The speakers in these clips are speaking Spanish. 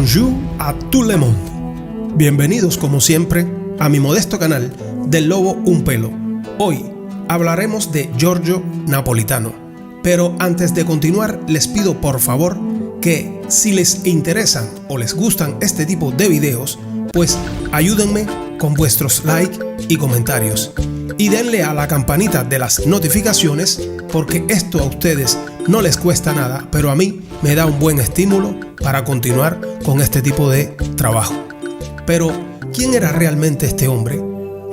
Bonjour à tout le monde. Bienvenidos como siempre a mi modesto canal del Lobo Un Pelo. Hoy hablaremos de Giorgio Napolitano. Pero antes de continuar les pido por favor que si les interesan o les gustan este tipo de videos, pues ayúdenme con vuestros likes y comentarios. Y denle a la campanita de las notificaciones porque esto a ustedes no les cuesta nada, pero a mí me da un buen estímulo para continuar con este tipo de trabajo. Pero, ¿quién era realmente este hombre?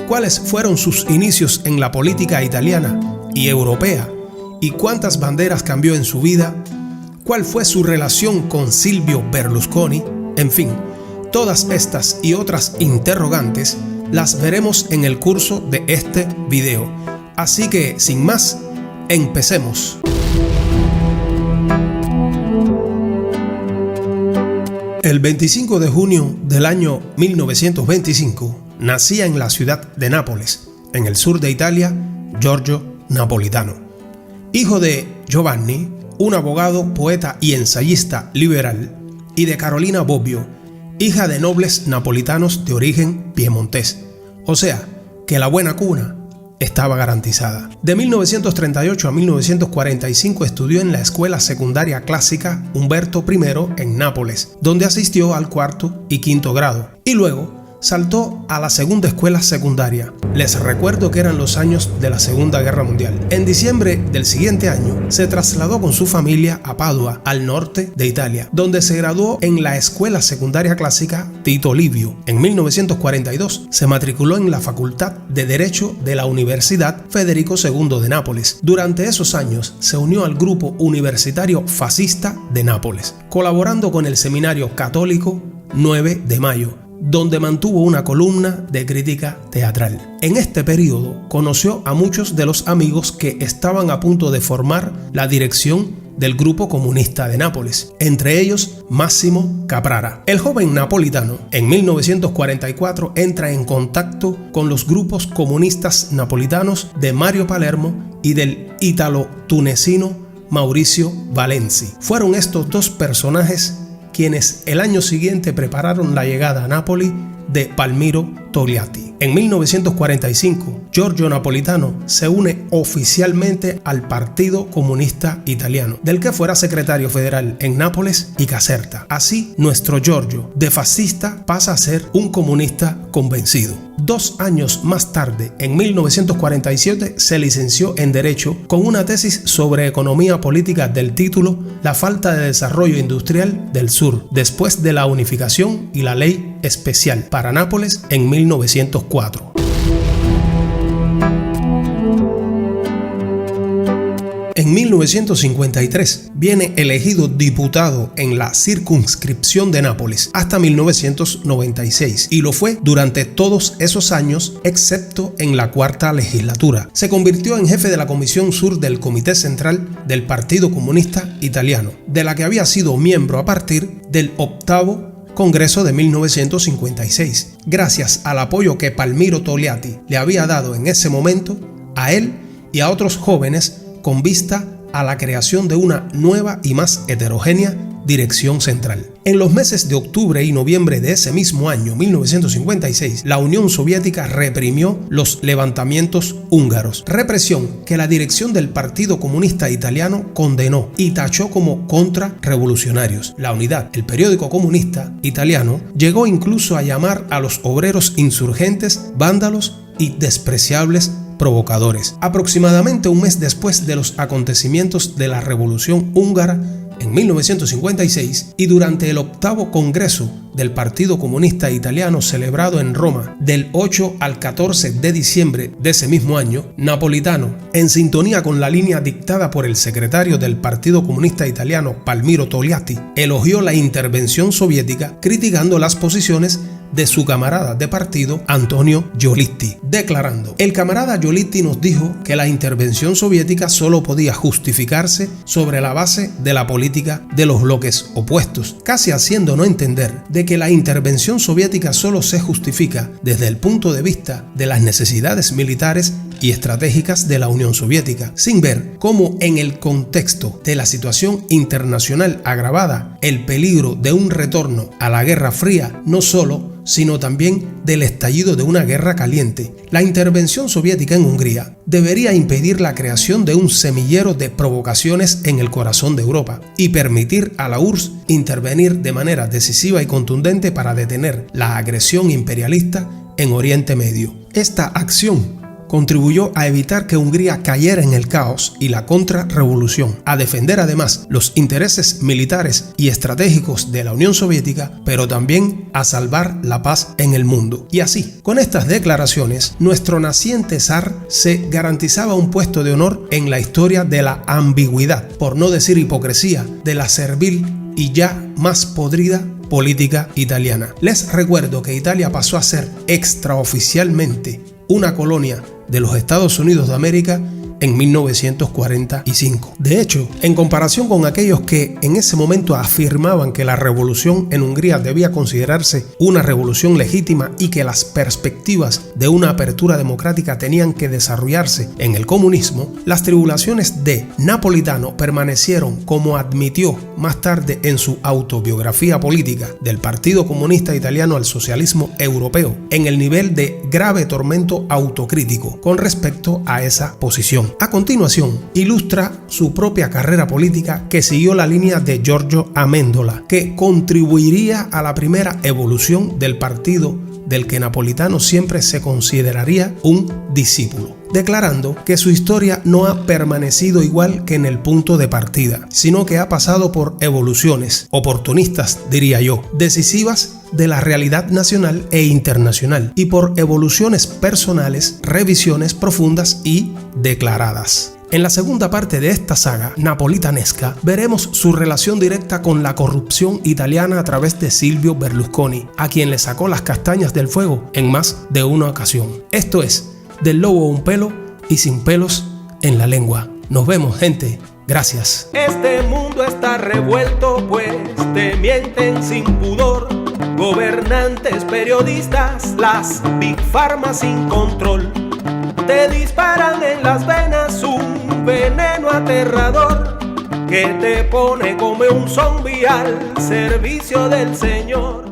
¿Cuáles fueron sus inicios en la política italiana y europea? ¿Y cuántas banderas cambió en su vida? ¿Cuál fue su relación con Silvio Berlusconi? En fin, todas estas y otras interrogantes las veremos en el curso de este video. Así que, sin más, empecemos. El 25 de junio del año 1925 nacía en la ciudad de Nápoles, en el sur de Italia, Giorgio Napolitano. Hijo de Giovanni, un abogado, poeta y ensayista liberal, y de Carolina Bobbio, hija de nobles napolitanos de origen piemontés. O sea, que la buena cuna estaba garantizada. De 1938 a 1945 estudió en la Escuela Secundaria Clásica Umberto I en Nápoles, donde asistió al cuarto y quinto grado, y luego saltó a la segunda escuela secundaria. Les recuerdo que eran los años de la Segunda Guerra Mundial. En diciembre del siguiente año se trasladó con su familia a Padua, al norte de Italia, donde se graduó en la Escuela Secundaria Clásica Tito Livio. En 1942 se matriculó en la Facultad de Derecho de la Universidad Federico II de Nápoles. Durante esos años se unió al grupo universitario fascista de Nápoles, colaborando con el Seminario Católico 9 de Mayo, donde mantuvo una columna de crítica teatral. En este periodo conoció a muchos de los amigos que estaban a punto de formar la dirección del grupo comunista de Nápoles, entre ellos Massimo Caprara. El joven napolitano en 1944 entra en contacto con los grupos comunistas napolitanos de Mario Palermo y del ítalo-tunecino Mauricio Valenzi. Fueron estos dos personajes quienes el año siguiente prepararon la llegada a Nápoles de Palmiro Togliatti. En 1945, Giorgio Napolitano se une oficialmente al Partido Comunista Italiano, del que fuera secretario federal en Nápoles y Caserta. Así, nuestro Giorgio, de fascista, pasa a ser un comunista convencido. 2 años más tarde, en 1947, se licenció en Derecho con una tesis sobre economía política del título La falta de desarrollo industrial del sur, después de la unificación y la ley especial para Nápoles en 1904. En 1953 viene elegido diputado en la circunscripción de Nápoles hasta 1996 y lo fue durante todos esos años excepto en la cuarta legislatura. Se convirtió en jefe de la Comisión Sur del Comité Central del Partido Comunista Italiano, de la que había sido miembro a partir del 8º Congreso de 1956, gracias al apoyo que Palmiro Togliatti le había dado en ese momento a él y a otros jóvenes con vista a la creación de una nueva y más heterogénea dirección central. En los meses de octubre y noviembre de ese mismo año, 1956, la Unión Soviética reprimió los levantamientos húngaros, represión que la dirección del Partido Comunista Italiano condenó y tachó como contrarrevolucionarios. La Unidad, el periódico comunista italiano, llegó incluso a llamar a los obreros insurgentes vándalos y despreciables provocadores. Aproximadamente un mes después de los acontecimientos de la Revolución Húngara, en 1956, y durante el 8º Congreso del Partido Comunista Italiano celebrado en Roma del 8 al 14 de diciembre de ese mismo año, Napolitano, en sintonía con la línea dictada por el secretario del Partido Comunista Italiano Palmiro Togliatti, elogió la intervención soviética criticando las posiciones de su camarada de partido Antonio Giolitti, declarando: el camarada Giolitti nos dijo que la intervención soviética solo podía justificarse sobre la base de la política de los bloques opuestos, casi haciéndonos entender de que la intervención soviética solo se justifica desde el punto de vista de las necesidades militares y estratégicas de la Unión Soviética, sin ver cómo en el contexto de la situación internacional agravada, el peligro de un retorno a la Guerra Fría no solo, sino también del estallido de una guerra caliente. La intervención soviética en Hungría debería impedir la creación de un semillero de provocaciones en el corazón de Europa y permitir a la URSS intervenir de manera decisiva y contundente para detener la agresión imperialista en Oriente Medio. Esta acción contribuyó a evitar que Hungría cayera en el caos y la contrarrevolución, a defender además los intereses militares y estratégicos de la Unión Soviética, pero también a salvar la paz en el mundo. Y así, con estas declaraciones, nuestro naciente zar se garantizaba un puesto de honor en la historia de la ambigüedad, por no decir hipocresía, de la servil y ya más podrida política italiana. Les recuerdo que Italia pasó a ser extraoficialmente una colonia de los Estados Unidos de América en 1945. De hecho, en comparación con aquellos que en ese momento afirmaban que la revolución en Hungría debía considerarse una revolución legítima y que las perspectivas de una apertura democrática tenían que desarrollarse en el comunismo, las tribulaciones de Napolitano permanecieron, como admitió más tarde en su autobiografía política, del Partido Comunista Italiano al socialismo europeo, en el nivel de grave tormento autocrítico con respecto a esa posición. A continuación, ilustra su propia carrera política, que siguió la línea de Giorgio Amendola, que contribuiría a la primera evolución del partido del que Napolitano siempre se consideraría un discípulo, declarando que su historia no ha permanecido igual que en el punto de partida, sino que ha pasado por evoluciones, oportunistas diría yo, decisivas de la realidad nacional e internacional, y por evoluciones personales, revisiones profundas y declaradas. En la segunda parte de esta saga napolitanesca veremos su relación directa con la corrupción italiana a través de Silvio Berlusconi, a quien le sacó las castañas del fuego en más de una ocasión. Esto es Del lobo un pelo y sin pelos en la lengua. Nos vemos, gente. Gracias. Este mundo está revuelto, pues te mienten sin pudor. Gobernantes, periodistas, las Big Pharma sin control. Te disparan en las venas un veneno aterrador que te pone como un zombie al servicio del Señor.